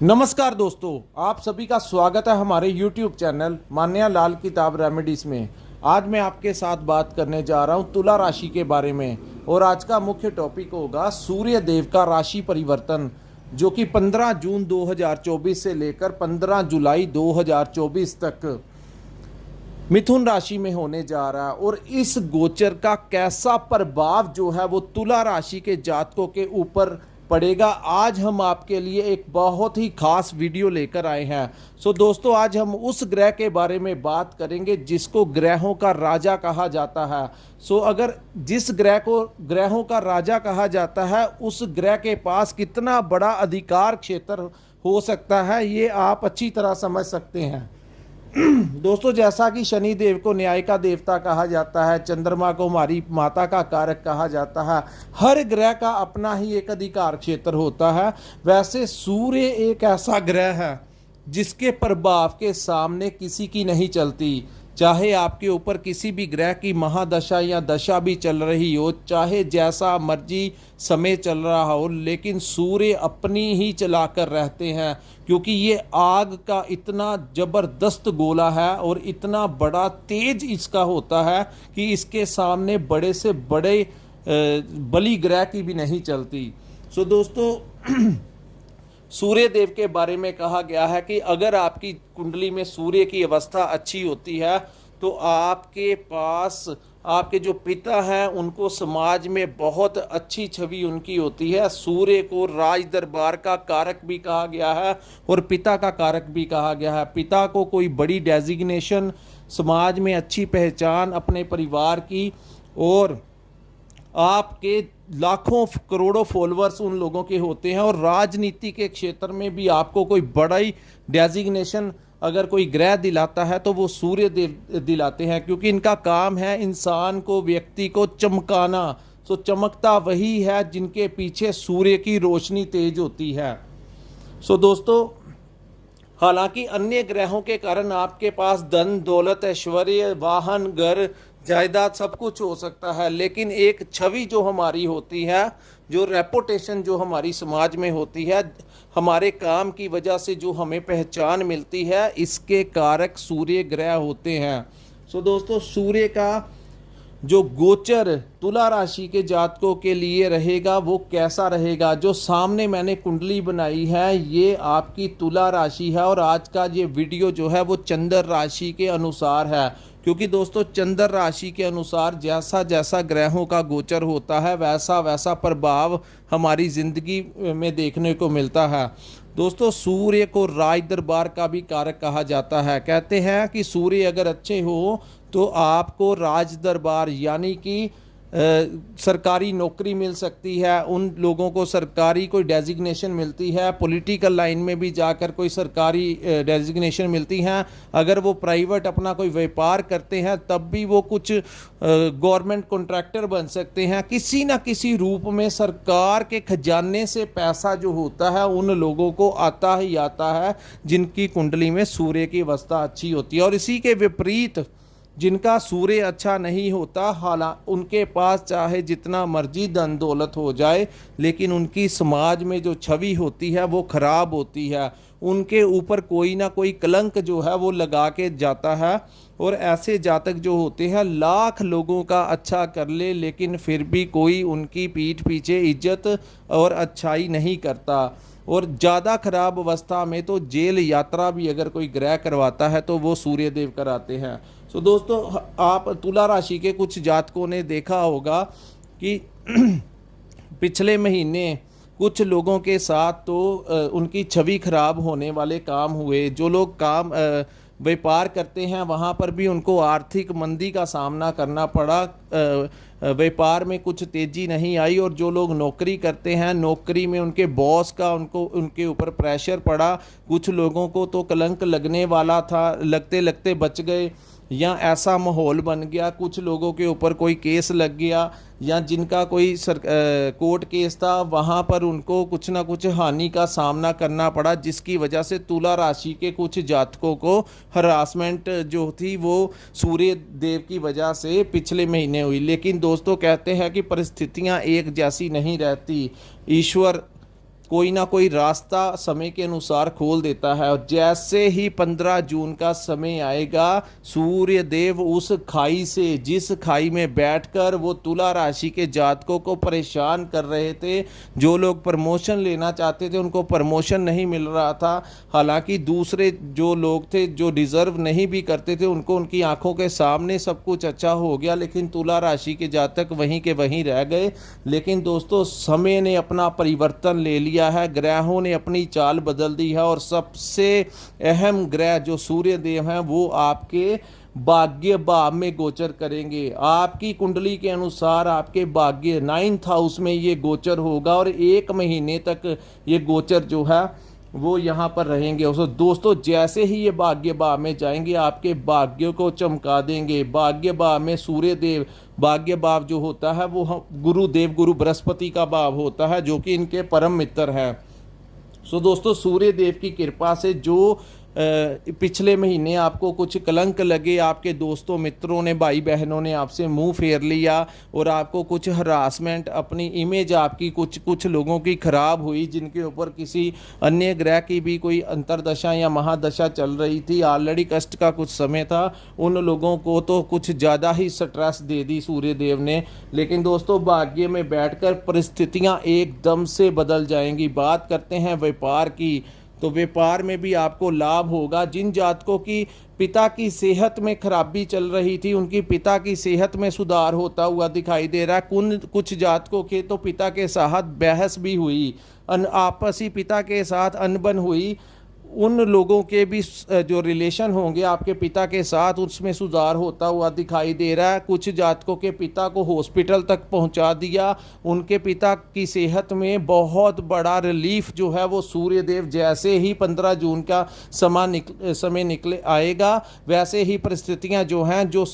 नमस्कार दोस्तों, आप सभी का स्वागत है हमारे YouTube चैनल मान्या लाल किताब रेमेडीज में। आज मैं आपके साथ बात करने जा रहा हूं तुला राशि के बारे में और आज का मुख्य टॉपिक होगा सूर्य देव का राशि परिवर्तन, जो कि 15 जून 2024 से लेकर 15 जुलाई 2024 तक मिथुन राशि में होने जा रहा है। और इस गोचर का कैसा प्रभाव जो है वो तुला राशि के जातकों के ऊपर पड़ेगा, आज हम आपके लिए एक बहुत ही खास वीडियो लेकर आए हैं। दोस्तों, आज हम उस ग्रह के बारे में बात करेंगे जिसको ग्रहों का राजा कहा जाता है। अगर जिस ग्रह को ग्रहों का राजा कहा जाता है, उस ग्रह के पास कितना बड़ा अधिकार क्षेत्र हो सकता है, ये आप अच्छी तरह समझ सकते हैं। दोस्तों, जैसा कि शनि देव को न्याय का देवता कहा जाता है, चंद्रमा को हमारी माता का कारक कहा जाता है, हर ग्रह का अपना ही एक अधिकार क्षेत्र होता है। वैसे सूर्य एक ऐसा ग्रह है जिसके प्रभाव के सामने किसी की नहीं चलती। चाहे आपके ऊपर किसी भी ग्रह की महादशा या दशा भी चल रही हो, चाहे जैसा मर्जी समय चल रहा हो, लेकिन सूर्य अपनी ही चलाकर रहते हैं, क्योंकि ये आग का इतना ज़बरदस्त गोला है और इतना बड़ा तेज इसका होता है कि इसके सामने बड़े से बड़े बलि ग्रह की भी नहीं चलती। दोस्तों, सूर्य देव के बारे में कहा गया है कि अगर आपकी कुंडली में सूर्य की अवस्था अच्छी होती है तो आपके पास आपके जो पिता हैं उनको समाज में बहुत अच्छी छवि उनकी होती है। सूर्य को राज दरबार का कारक भी कहा गया है और पिता का कारक भी कहा गया है। पिता को कोई बड़ी डेजिग्नेशन, समाज में अच्छी पहचान अपने परिवार की, और आपके लाखों करोड़ों फॉलोअर्स उन लोगों के होते हैं। और राजनीति के क्षेत्र में भी आपको कोई बड़ा ही डेजिग्नेशन अगर कोई ग्रह दिलाता है तो वो सूर्य देव दिलाते हैं, क्योंकि इनका काम है इंसान को, व्यक्ति को चमकाना। चमकता वही है जिनके पीछे सूर्य की रोशनी तेज होती है। दोस्तों, हालांकि अन्य ग्रहों के कारण आपके पास धन दौलत, ऐश्वर्य, वाहन, घर, जायदाद सब कुछ हो सकता है, लेकिन एक छवि जो हमारी होती है, जो रेपुटेशन जो हमारी समाज में होती है, हमारे काम की वजह से जो हमें पहचान मिलती है, इसके कारक सूर्य ग्रह होते हैं। दोस्तों, सूर्य का जो गोचर तुला राशि के जातकों के लिए रहेगा वो कैसा रहेगा, जो सामने मैंने कुंडली बनाई है ये आपकी तुला राशि है। और आज का ये वीडियो जो है वो चंद्र राशि के अनुसार है, क्योंकि दोस्तों चंद्र राशि के अनुसार जैसा जैसा ग्रहों का गोचर होता है वैसा वैसा प्रभाव हमारी ज़िंदगी में देखने को मिलता है। दोस्तों, सूर्य को राज दरबार का भी कारक कहा जाता है। कहते हैं कि सूर्य अगर अच्छे हो तो आपको राज दरबार यानी कि सरकारी नौकरी मिल सकती है, उन लोगों को सरकारी कोई डेजिग्नेशन मिलती है, पॉलिटिकल लाइन में भी जाकर कोई सरकारी डेजिग्नेशन मिलती है। अगर वो प्राइवेट अपना कोई व्यापार करते हैं तब भी वो कुछ गवर्नमेंट कॉन्ट्रैक्टर बन सकते हैं। किसी ना किसी रूप में सरकार के खजाने से पैसा जो होता है उन लोगों को आता ही आता है जिनकी कुंडली में सूर्य की अवस्था अच्छी होती है। और इसी के विपरीत जिनका सूर्य अच्छा नहीं होता, हालांकि उनके पास चाहे जितना मर्जी धन दौलत हो जाए, लेकिन उनकी समाज में जो छवि होती है वो खराब होती है। उनके ऊपर कोई ना कोई कलंक जो है वो लगा के जाता है। और ऐसे जातक जो होते हैं लाख लोगों का अच्छा कर ले, लेकिन फिर भी कोई उनकी पीठ पीछे इज्जत और अच्छाई नहीं करता। और ज़्यादा खराब अवस्था में तो जेल यात्रा भी अगर कोई ग्रह करवाता है तो वो सूर्य देव कराते हैं। दोस्तों, आप तुला राशि के कुछ जातकों ने देखा होगा कि पिछले महीने कुछ लोगों के साथ तो उनकी छवि खराब होने वाले काम हुए। जो लोग काम व्यापार करते हैं वहाँ पर भी उनको आर्थिक मंदी का सामना करना पड़ा, व्यापार में कुछ तेज़ी नहीं आई। और जो लोग नौकरी करते हैं, नौकरी में उनके बॉस का उनके ऊपर प्रेशर पड़ा। कुछ लोगों को तो कलंक लगने वाला था, लगते लगते बच गए, या ऐसा माहौल बन गया, कुछ लोगों के ऊपर कोई केस लग गया, या जिनका कोई कोर्ट केस था वहाँ पर उनको कुछ ना कुछ हानि का सामना करना पड़ा, जिसकी वजह से तुला राशि के कुछ जातकों को हरासमेंट जो थी वो सूर्य देव की वजह से पिछले महीने हुई। लेकिन दोस्तों, कहते हैं कि परिस्थितियाँ एक जैसी नहीं रहती। ईश्वर कोई ना कोई रास्ता समय के अनुसार खोल देता है। और जैसे ही 15 जून का समय आएगा, सूर्य देव उस खाई से, जिस खाई में बैठकर वो तुला राशि के जातकों को परेशान कर रहे थे, जो लोग प्रमोशन लेना चाहते थे उनको प्रमोशन नहीं मिल रहा था, हालांकि दूसरे जो लोग थे जो डिजर्व नहीं भी करते थे उनको उनकी आंखों के सामने सब कुछ अच्छा हो गया, लेकिन तुला राशि के जातक वहीं के वहीं रह गए। लेकिन दोस्तों, समय ने अपना परिवर्तन ले लिया है, ग्रहों ने अपनी चाल बदल दी है, और सबसे अहम ग्रह जो सूर्य देव हैं वो आपके भाग्य भाव में गोचर करेंगे। आपकी कुंडली के अनुसार आपके भाग्य 9th हाउस में ये गोचर होगा, और 1 महीने तक ये गोचर जो है वो यहाँ पर रहेंगे। और दोस्तों, जैसे ही ये भाग्य भाव में जाएंगे आपके भाग्य को चमका देंगे। भाग्य भाव में सूर्य देव, भाग्य भाव जो होता है वो गुरुदेव गुरु बृहस्पति का भाव होता है, जो कि इनके परम मित्र है। दोस्तों, सूर्य देव की कृपा से जो पिछले महीने आपको कुछ कलंक लगे, आपके दोस्तों मित्रों ने, भाई बहनों ने आपसे मुंह फेर लिया और आपको कुछ हरासमेंट, अपनी इमेज आपकी कुछ लोगों की खराब हुई, जिनके ऊपर किसी अन्य ग्रह की भी कोई अंतरदशा या महादशा चल रही थी, ऑलरेडी कष्ट का कुछ समय था, उन लोगों को तो कुछ ज़्यादा ही स्ट्रेस दे दी सूर्य देव ने। लेकिन दोस्तों, भाग्य में बैठकर परिस्थितियां एकदम से बदल जाएंगी। बात करते हैं व्यापार की, तो व्यापार में भी आपको लाभ होगा। जिन जातकों की पिता की सेहत में खराबी चल रही थी, उनकी पिता की सेहत में सुधार होता हुआ दिखाई दे रहा है। कुछ जातकों के तो पिता के साथ बहस भी हुई, आपसी पिता के साथ अनबन हुई, उन लोगों के भी जो रिलेशन होंगे आपके पिता के साथ, उसमें सुधार होता हुआ दिखाई दे रहा है। कुछ जातकों के पिता को हॉस्पिटल तक पहुंचा दिया, उनके पिता की सेहत में बहुत बड़ा रिलीफ जो है वो सूर्यदेव जैसे ही 15 जून का समय निकले आएगा, वैसे ही परिस्थितियां जो हैं जो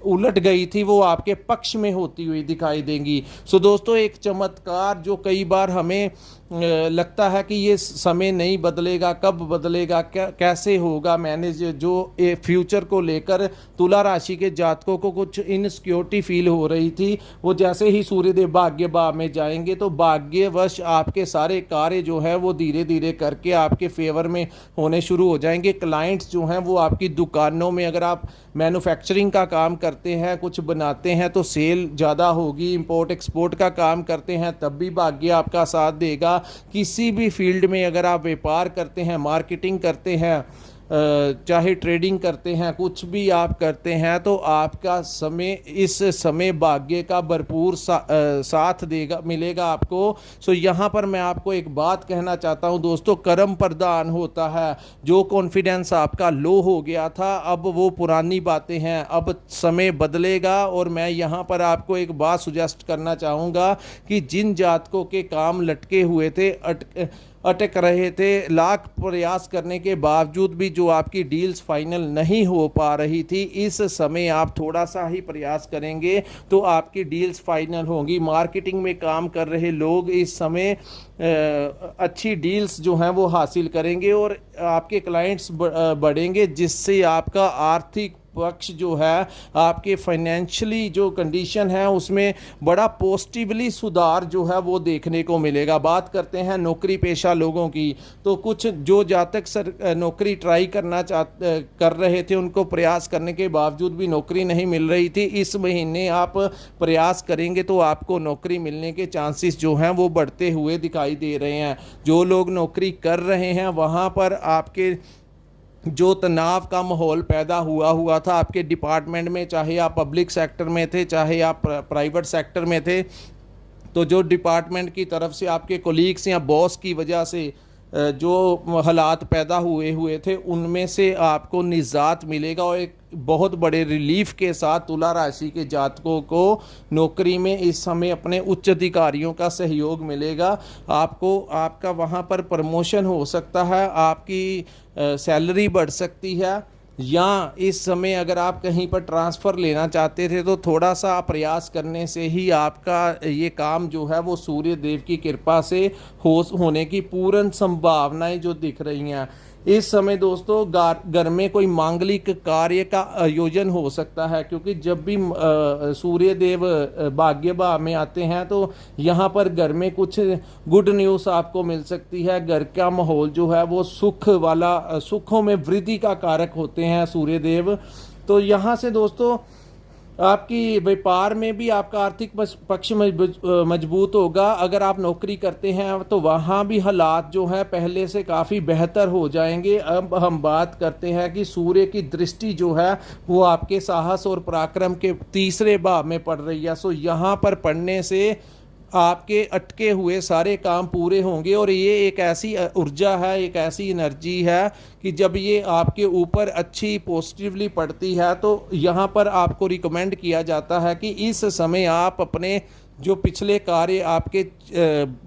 उलट गई थी वो आपके पक्ष में होती हुई दिखाई देंगी। दोस्तों, एक चमत्कार जो कई बार हमें लगता है कि ये समय नहीं बदलेगा, कब बदलेगा, कैसे होगा मैनेज, जो फ्यूचर को लेकर तुला राशि के जातकों को कुछ इनसिक्योरिटी फील हो रही थी, वो जैसे ही सूर्यदेव भाग्य भाव में जाएंगे तो भाग्यवश आपके सारे कार्य जो है वो धीरे धीरे करके आपके फेवर में होने शुरू हो जाएंगे। क्लाइंट्स जो हैं वो आपकी दुकानों में, अगर आप मैन्युफैक्चरिंग का काम करते हैं, कुछ बनाते हैं तो सेल ज़्यादा होगी, इंपोर्ट एक्सपोर्ट का काम करते हैं तब भी भाग्य आपका साथ देगा। किसी भी फील्ड में अगर आप व्यापार करते हैं, मार्केटिंग करते हैं, चाहे ट्रेडिंग करते हैं, कुछ भी आप करते हैं तो आपका समय, इस समय भाग्य का भरपूर साथ देगा, मिलेगा आपको। यहाँ पर मैं आपको एक बात कहना चाहता हूं दोस्तों, कर्म प्रधान होता है। जो कॉन्फिडेंस आपका लो हो गया था, अब वो पुरानी बातें हैं, अब समय बदलेगा। और मैं यहाँ पर आपको एक बात सुजेस्ट करना चाहूँगा कि जिन जातकों के काम लटके हुए थे, अटक रहे थे, लाख प्रयास करने के बावजूद भी जो आपकी डील्स फाइनल नहीं हो पा रही थी, इस समय आप थोड़ा सा ही प्रयास करेंगे तो आपकी डील्स फाइनल होंगी। मार्केटिंग में काम कर रहे लोग इस समय अच्छी डील्स जो हैं वो हासिल करेंगे और आपके क्लाइंट्स बढ़ेंगे, जिससे आपका आर्थिक पक्ष जो है, आपके फाइनेंशियली जो कंडीशन है उसमें बड़ा पॉजिटिवली सुधार जो है वो देखने को मिलेगा। बात करते हैं नौकरी पेशा लोगों की, तो कुछ जो जातक नौकरी ट्राई कर रहे थे, उनको प्रयास करने के बावजूद भी नौकरी नहीं मिल रही थी, इस महीने आप प्रयास करेंगे तो आपको नौकरी मिलने के चांसेस जो हैं वो बढ़ते हुए दिखाई दे रहे हैं। जो लोग नौकरी कर रहे हैं वहाँ पर आपके जो तनाव का माहौल पैदा हुआ था आपके डिपार्टमेंट में, चाहे आप पब्लिक सेक्टर में थे, चाहे आप प्राइवेट सेक्टर में थे, तो जो डिपार्टमेंट की तरफ से आपके कोलीग्स या बॉस की वजह से जो हालात पैदा हुए थे, उनमें से आपको निजात मिलेगा और एक बहुत बड़े रिलीफ के साथ तुला राशि के जातकों को नौकरी में इस समय अपने उच्च अधिकारियों का सहयोग मिलेगा। आपका वहाँ पर प्रमोशन हो सकता है, आपकी सैलरी बढ़ सकती है, या इस समय अगर आप कहीं पर ट्रांसफ़र लेना चाहते थे तो थोड़ा सा प्रयास करने से ही आपका ये काम जो है वो सूर्य देव की कृपा से होने की पूर्ण संभावनाएं जो दिख रही हैं। इस समय दोस्तों घर में कोई मांगलिक कार्य का आयोजन हो सकता है, क्योंकि जब भी सूर्य देव भाग्य भाव में आते हैं तो यहाँ पर घर में कुछ गुड न्यूज़ आपको मिल सकती है। घर का माहौल जो है वो सुख वाला, सुखों में वृद्धि का कारक होते हैं सूर्य देव। तो यहाँ से दोस्तों आपकी व्यापार में भी आपका आर्थिक पक्ष मजबूत होगा। अगर आप नौकरी करते हैं तो वहाँ भी हालात जो है पहले से काफ़ी बेहतर हो जाएंगे। अब हम बात करते हैं कि सूर्य की दृष्टि जो है वो आपके साहस और पराक्रम के तीसरे भाव में पड़ रही है। सो यहाँ पर पढ़ने से आपके अटके हुए सारे काम पूरे होंगे, और ये एक ऐसी ऊर्जा है, एक ऐसी एनर्जी है कि जब ये आपके ऊपर अच्छी पॉजिटिवली पड़ती है तो यहाँ पर आपको रिकमेंड किया जाता है कि इस समय आप अपने जो पिछले कार्य आपके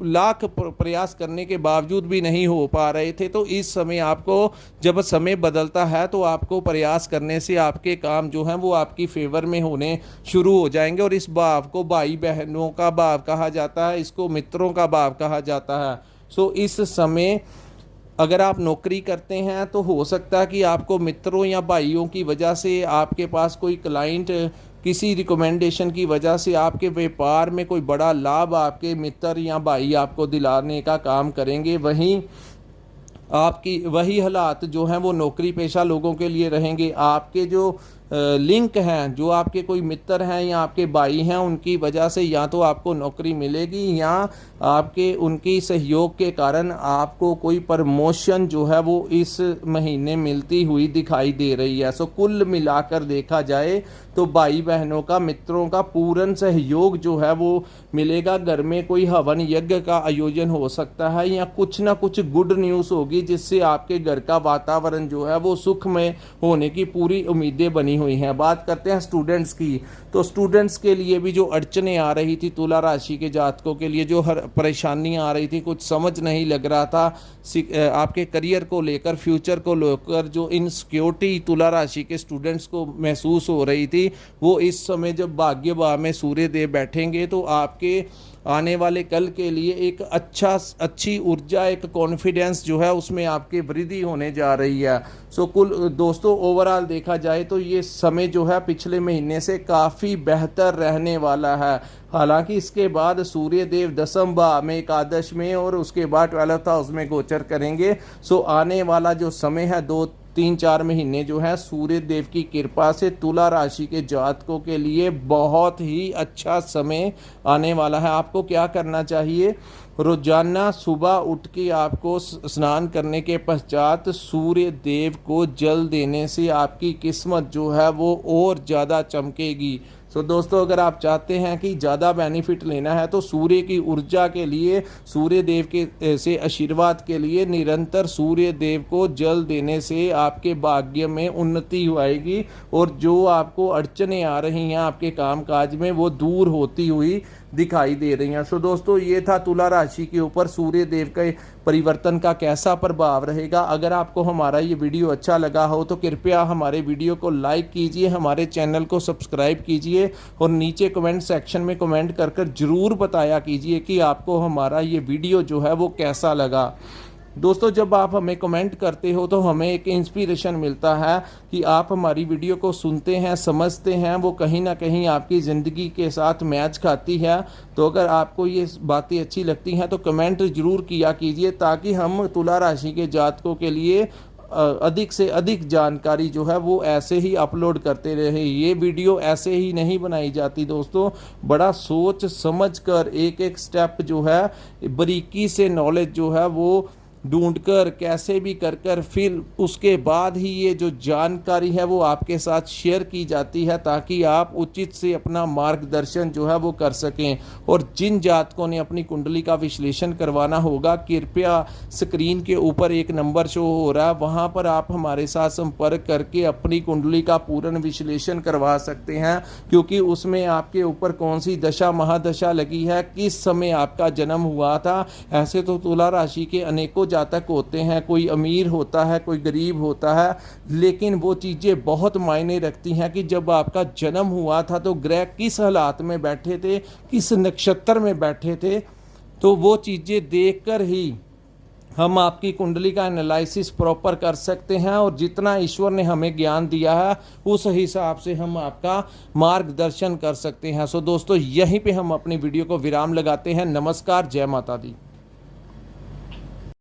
लाख प्रयास करने के बावजूद भी नहीं हो पा रहे थे, तो इस समय आपको, जब समय बदलता है तो आपको प्रयास करने से आपके काम जो हैं वो आपकी फेवर में होने शुरू हो जाएंगे। और इस भाव को भाई बहनों का भाव कहा जाता है, इसको मित्रों का भाव कहा जाता है। सो इस समय अगर आप नौकरी करते हैं तो हो सकता है कि आपको मित्रों या भाइयों की वजह से, आपके पास कोई क्लाइंट किसी रिकमेंडेशन की वजह से आपके व्यापार में कोई बड़ा लाभ आपके मित्र या भाई आपको दिलाने का काम करेंगे। वहीं आपकी वही हालात जो हैं वो नौकरी पेशा लोगों के लिए रहेंगे। आपके जो लिंक हैं, जो आपके कोई मित्र हैं या आपके भाई हैं, उनकी वजह से या तो आपको नौकरी मिलेगी या आपके उनकी सहयोग के कारण आपको कोई प्रमोशन जो है वो इस महीने मिलती हुई दिखाई दे रही है। सो कुल मिलाकर देखा जाए तो भाई बहनों का, मित्रों का पूर्ण सहयोग जो है वो मिलेगा। घर में कोई हवन यज्ञ का आयोजन हो सकता है या कुछ ना कुछ गुड न्यूज़ होगी जिससे आपके घर का वातावरण जो है वो सुखमय होने की पूरी उम्मीदें बनी हुई हैं। बात करते हैं स्टूडेंट्स की, तो स्टूडेंट्स के लिए भी जो अड़चनें आ रही थी, तुला राशि के जातकों के लिए जो हर परेशानियां आ रही थी, कुछ समझ नहीं लग रहा था आपके करियर को लेकर, फ्यूचर को लेकर, जो इनसिक्योरिटी तुला राशि के स्टूडेंट्स को महसूस हो रही थी, वो इस समय जब भाग्य भाव में सूर्य देव बैठेंगे तो आपके आने वाले कल के लिए एक अच्छी ऊर्जा, एक कॉन्फिडेंस जो है उसमें आपकी वृद्धि होने जा रही है। सो कुल दोस्तों ओवरऑल देखा जाए तो ये समय जो है पिछले महीने से काफ़ी बेहतर रहने वाला है। हालांकि इसके बाद सूर्य देव दशम भाव में, एकादश में, और उसके बाद 12th हाउस में गोचर करेंगे। सो आने वाला जो समय है 2-3-4 महीने जो है सूर्य देव की कृपा से तुला राशि के जातकों के लिए बहुत ही अच्छा समय आने वाला है। आपको क्या करना चाहिए? रोजाना सुबह उठ के आपको स्नान करने के पश्चात सूर्य देव को जल देने से आपकी किस्मत जो है वो और ज़्यादा चमकेगी। तो दोस्तों अगर आप चाहते हैं कि ज़्यादा बेनिफिट लेना है तो सूर्य की ऊर्जा के लिए, सूर्य देव के से आशीर्वाद के लिए निरंतर सूर्य देव को जल देने से आपके भाग्य में उन्नति आएगी और जो आपको अड़चनें आ रही हैं आपके कामकाज में वो दूर होती हुई दिखाई दे रही हैं। सो दोस्तों ये था तुला राशि के ऊपर सूर्य देव के परिवर्तन का कैसा प्रभाव रहेगा। अगर आपको हमारा ये वीडियो अच्छा लगा हो तो कृपया हमारे वीडियो को लाइक कीजिए, हमारे चैनल को सब्सक्राइब कीजिए और नीचे कमेंट सेक्शन में कमेंट कर ज़रूर बताया कीजिए कि आपको हमारा ये वीडियो जो है वो कैसा लगा। दोस्तों जब आप हमें कमेंट करते हो तो हमें एक इंस्पिरेशन मिलता है कि आप हमारी वीडियो को सुनते हैं, समझते हैं, वो कहीं ना कहीं आपकी ज़िंदगी के साथ मैच खाती है। तो अगर आपको ये बातें अच्छी लगती हैं तो कमेंट ज़रूर किया कीजिए ताकि हम तुला राशि के जातकों के लिए अधिक से अधिक जानकारी जो है वो ऐसे ही अपलोड करते रहे। ये वीडियो ऐसे ही नहीं बनाई जाती दोस्तों, बड़ा सोच समझ कर एक एक स्टेप जो है बारीकी से नॉलेज जो है वो ढूंढकर कैसे भी कर फिर उसके बाद ही ये जो जानकारी है वो आपके साथ शेयर की जाती है ताकि आप उचित से अपना मार्गदर्शन जो है वो कर सकें। और जिन जातकों ने अपनी कुंडली का विश्लेषण करवाना होगा कृपया स्क्रीन के ऊपर एक नंबर शो हो रहा है, वहाँ पर आप हमारे साथ संपर्क करके अपनी कुंडली का पूर्ण विश्लेषण करवा सकते हैं, क्योंकि उसमें आपके ऊपर कौन सी दशा महादशा लगी है, किस समय आपका जन्म हुआ था। ऐसे तो तुला राशि के अनेकों जातक होते हैं, कोई अमीर होता है, कोई गरीब होता है, लेकिन वो चीज़ें बहुत मायने रखती हैं कि जब आपका जन्म हुआ था तो ग्रह किस हालात में बैठे थे, किस नक्षत्र में बैठे थे, तो वो चीज़ें देखकर ही हम आपकी कुंडली का एनालिसिस प्रॉपर कर सकते हैं और जितना ईश्वर ने हमें ज्ञान दिया है उस हिसाब से हम आपका मार्गदर्शन कर सकते हैं। सो दोस्तों, यहीं पे हम अपनी वीडियो को विराम लगाते हैं। नमस्कार, जय माता दी।